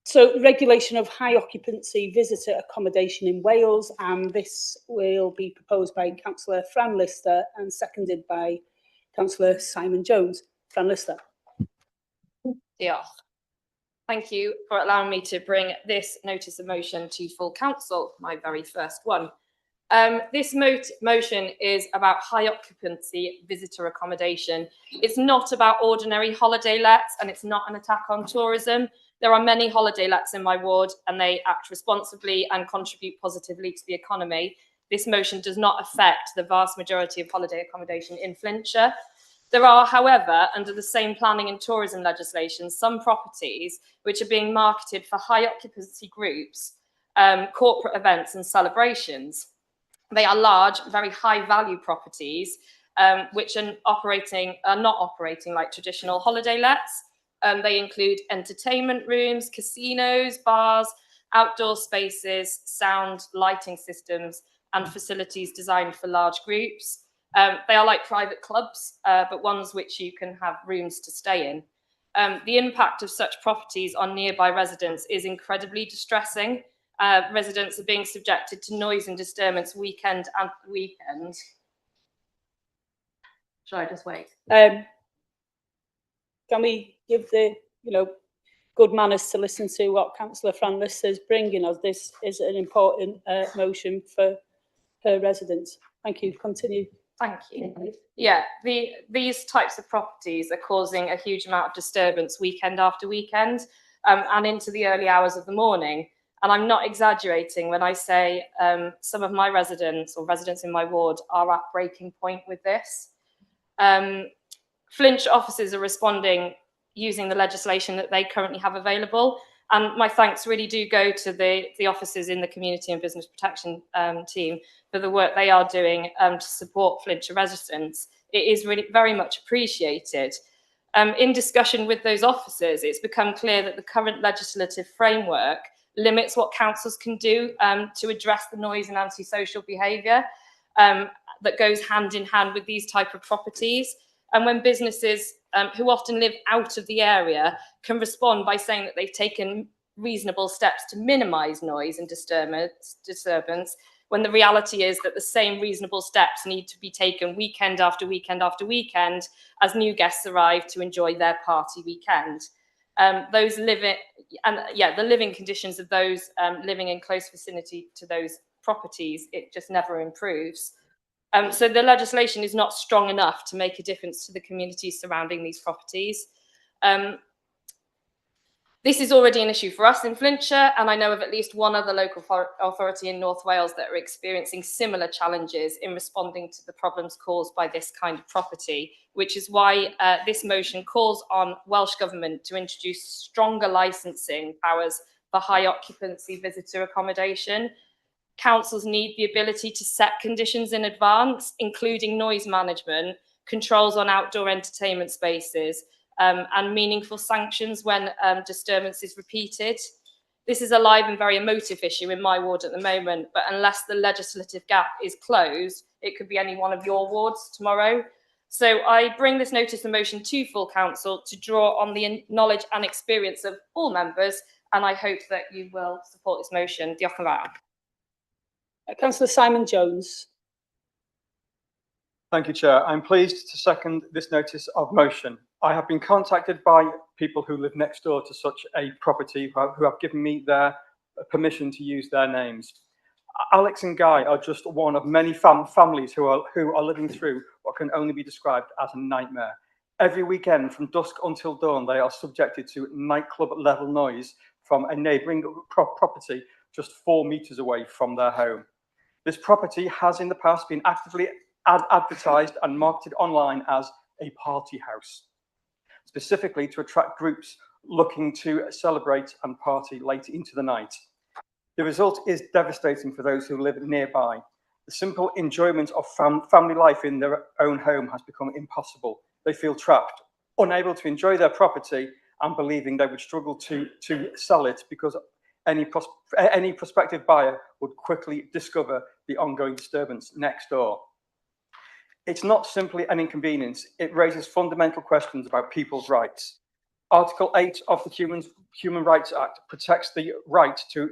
So regulation of high occupancy visitor accommodation in Wales, and this will be proposed by Councillor Fran Lister and seconded by Councillor Simon Jones. Fran Lister. Diolch. Thank you for allowing me to bring this notice of motion to full council, my very first one. This motion is about high occupancy visitor accommodation. It's not about ordinary holiday lets, and it's not an attack on tourism. There are many holiday lets in my ward, and they act responsibly and contribute positively to the economy. This motion does not affect the vast majority of holiday accommodation in Flintshire. There are, however, under the same planning and tourism legislation, some properties which are being marketed for high occupancy groups, corporate events and celebrations. They are large, very high value properties, which are not operating like traditional holiday lets. They include entertainment rooms, casinos, bars, outdoor spaces, sound, lighting systems, and facilities designed for large groups. They are like private clubs, but ones which you can have rooms to stay in. The impact of such properties on nearby residents is incredibly distressing. Residents are being subjected to noise and disturbance weekend after weekend. Shall I just wait? Can we give the good manners to listen to what Councillor Fran Lister is bringing us? This is an important motion for her residents. Thank you. Continue. Thank you. Yeah, these types of properties are causing a huge amount of disturbance weekend after weekend, and into the early hours of the morning. And I'm not exaggerating when I say some of my residents or residents in my ward are at breaking point with this. Flintshire officers are responding using the legislation that they currently have available. And my thanks really do go to the officers in the Community and Business Protection team for the work they are doing to support Flintshire residents. It is really very much appreciated. In discussion with those officers, it's become clear that the current legislative framework limits what councils can do to address the noise and antisocial behaviour that goes hand in hand with these type of properties. And when businesses who often live out of the area can respond by saying that they've taken reasonable steps to minimise noise and disturbance, when the reality is that the same reasonable steps need to be taken weekend after weekend after weekend as new guests arrive to enjoy their party weekend. The living conditions of those living in close vicinity to those properties, it just never improves. So the legislation is not strong enough to make a difference to the communities surrounding these properties. This is already an issue for us in Flintshire, and I know of at least one other local authority in North Wales that are experiencing similar challenges in responding to the problems caused by this kind of property, which is why this motion calls on Welsh Government to introduce stronger licensing powers for high occupancy visitor accommodation. Councils need the ability to set conditions in advance, including noise management, controls on outdoor entertainment spaces, and meaningful sanctions when disturbance is repeated. This is a live and very emotive issue in my ward at the moment, but unless the legislative gap is closed, it could be any one of your wards tomorrow. So I bring this notice of motion to full council to draw on the knowledge and experience of all members, and I hope that you will support this motion. Diolch yn fawr. Councillor Simon Jones. Thank you, Chair. I'm pleased to second this notice of motion. I have been contacted by people who live next door to such a property who have given me their permission to use their names. Alex and Guy are just one of many families who are living through what can only be described as a nightmare. Every weekend from dusk until dawn, they are subjected to nightclub level noise from a neighbouring property just 4 meters away from their home. This property has in the past been actively advertised and marketed online as a party house, specifically to attract groups looking to celebrate and party late into the night. The result is devastating for those who live nearby. The simple enjoyment of family life in their own home has become impossible. They feel trapped, unable to enjoy their property, and believing they would struggle to sell it because any prospective buyer would quickly discover the ongoing disturbance next door. It's not simply an inconvenience, it raises fundamental questions about people's rights. Article 8 of the Human Rights Act protects the right to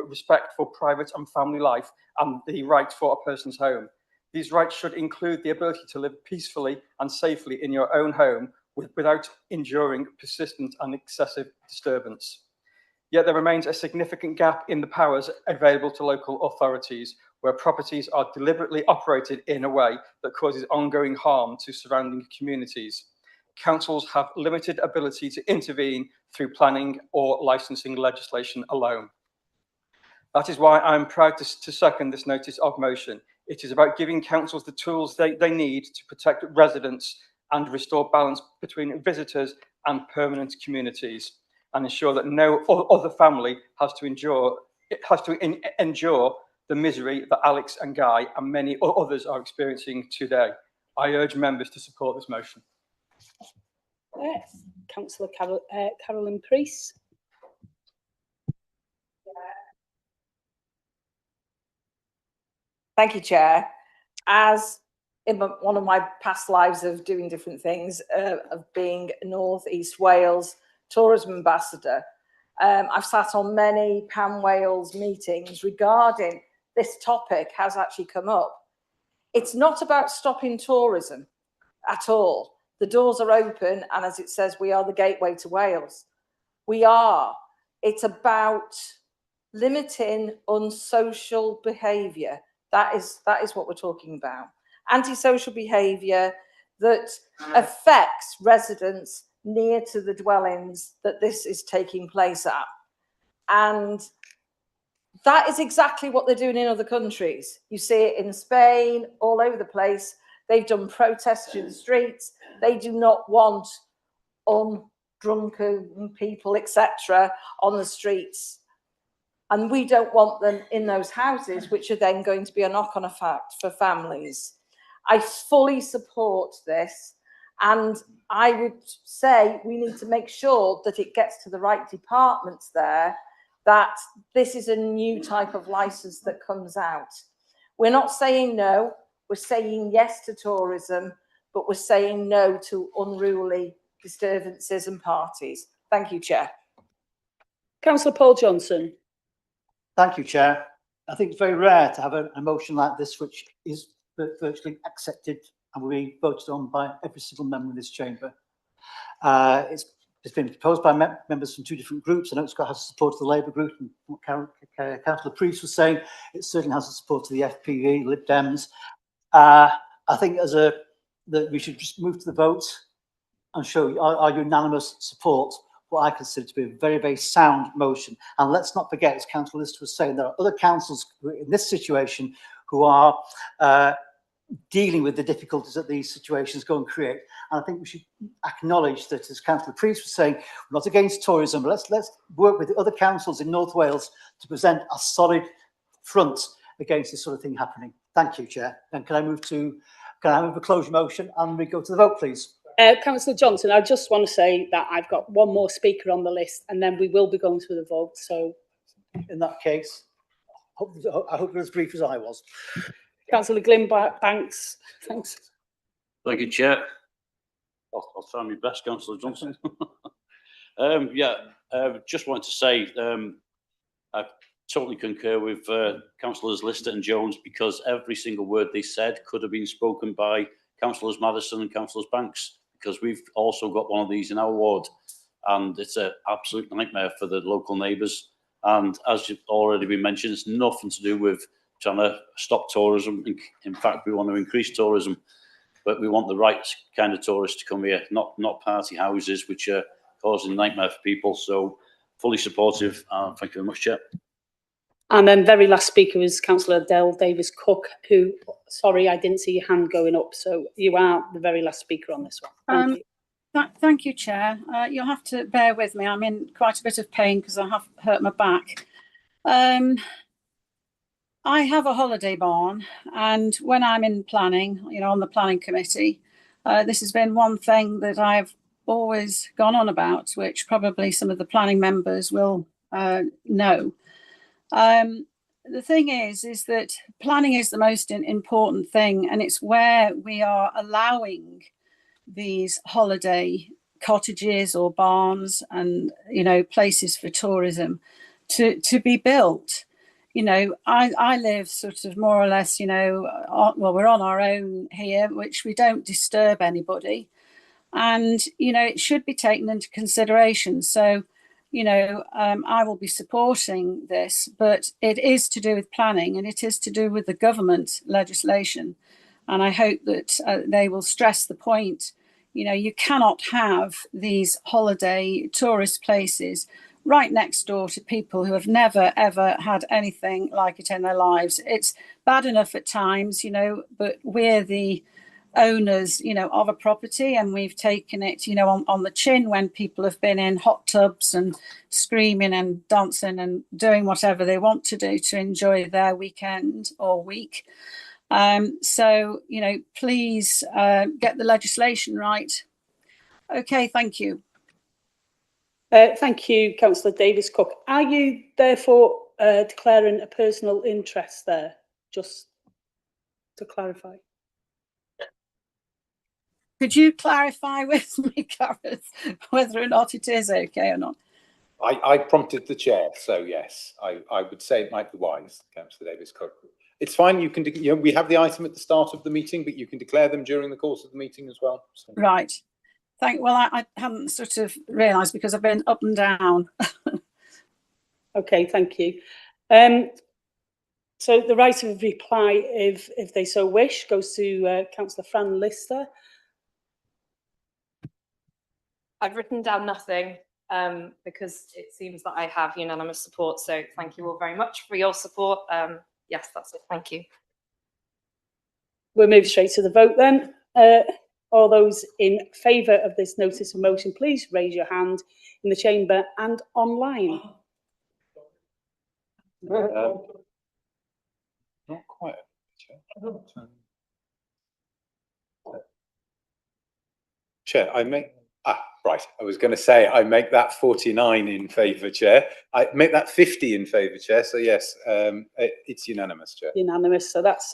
respect for private and family life and the right for a person's home. These rights should include the ability to live peacefully and safely in your own home without enduring persistent and excessive disturbance. Yet there remains a significant gap in the powers available to local authorities, where properties are deliberately operated in a way that causes ongoing harm to surrounding communities. Councils have limited ability to intervene through planning or licensing legislation alone. That is why I'm proud to second this notice of motion. It is about giving councils the tools they need to protect residents and restore balance between visitors and permanent communities, and ensure that no other family has to endure the misery that Alex and Guy and many others are experiencing today. I urge members to support this motion. Councillor Carolyn Priest. Thank you, Chair. As in one of my past lives of doing different things, of being North East Wales tourism ambassador, I've sat on many Pan Wales meetings regarding this topic has actually come up. It's not about stopping tourism at all. The doors are open, and as it says, we are the gateway to Wales. We are. It's about limiting unsocial behaviour. That is what we're talking about. Antisocial behaviour that affects residents near to the dwellings that this is taking place at. And that is exactly what they're doing in other countries. You see it in Spain, all over the place. They've done protests in the streets. They do not want drunken people, etc., on the streets. And we don't want them in those houses, which are then going to be a knock-on effect for families. I fully support this. And I would say we need to make sure that it gets to the right departments there, that this is a new type of license that comes out. We're not saying no, we're saying yes to tourism, but we're saying no to unruly disturbances and parties. Thank you, Chair. Councillor Paul Johnson. Thank you, Chair. I think it's very rare to have a motion like this, which is virtually accepted and will be voted on by every single member in this chamber. It's been proposed by members from two different groups. I know it's got has the support of the Labour group, and what Councillor Priest was saying, it certainly has the support of the FPE, Lib Dems. I think that we should just move to the vote and show our unanimous support, what I consider to be a very, very sound motion. And let's not forget, as Councillor Lister was saying, there are other councils in this situation who are dealing with the difficulties that these situations go and create. And I think we should acknowledge that, as Councillor Priest was saying, we're not against tourism, but let's work with the other councils in North Wales to present a solid front against this sort of thing happening. Thank you, Chair. And can I move a closure motion and we go to the vote, please? Councillor Johnson, I just want to say that I've got one more speaker on the list, and then we will be going to the vote. So, in that case, I hope you're as brief as I was. Councillor Glyn Banks, thanks. Thank you, Chair. I'll try my best, Councillor Johnson. Just wanted to say I totally concur with Councillors Lister and Jones, because every single word they said could have been spoken by Councillors Madison and Councillors Banks, because we've also got one of these in our ward, and it's an absolute nightmare for the local neighbours. And as you've already been mentioned, it's nothing to do with trying to stop tourism. In fact, we want to increase tourism, but we want the right kind of tourists to come here, not party houses, which are causing nightmare for people. So fully supportive. Thank you very much, Chair. And then very last speaker is Councillor Dale Davis Cook, who, sorry, I didn't see your hand going up. So you are the very last speaker on this one. Thank you. Thank you, Chair. You'll have to bear with me. I'm in quite a bit of pain because I have hurt my back. I have a holiday barn, and when I'm in planning, on the planning committee, this has been one thing that I've always gone on about, which probably some of the planning members will know. The thing is that planning is the most important thing, and it's where we are allowing these holiday cottages or barns and, you know, places for tourism to be built. You know, I live sort of more or less, you know, well, we're on our own here, which we don't disturb anybody. And, you know, it should be taken into consideration. So, you know, I will be supporting this, but it is to do with planning and it is to do with the government legislation. And I hope that they will stress the point, you know, you cannot have these holiday tourist places right next door to people who have never, ever had anything like it in their lives. It's bad enough at times, you know, but we're the owners, you know, of a property and we've taken it, you know, on the chin when people have been in hot tubs and screaming and dancing and doing whatever they want to do to enjoy their weekend or week. So, you know, please get the legislation right. Okay, thank you. Thank you, Councillor Davis-Cook. Are you therefore declaring a personal interest there, just to clarify? Could you clarify with me, Gareth, whether or not it is okay or not? I prompted the chair, so yes, I would say it might be wise, Councillor Davis-Cook. It's fine, you can, you know, we have the item at the start of the meeting, but you can declare them during the course of the meeting as well. So. Right. Well, I hadn't sort of realised because I've been up and down. Okay, thank you. So the right of reply, if they so wish, goes to Councillor Fran Lister. I've written down nothing because it seems that I have unanimous support. So thank you all very much for your support. Yes, that's it. Thank you. We'll move straight to the vote then. All those in favour of this notice of motion, please raise your hand in the chamber and online. Not quite. Chair, I make, right, I was going to say I make that 49 in favour, Chair. I make that 50 in favour, Chair. So yes, it's unanimous, Chair. Unanimous. So that's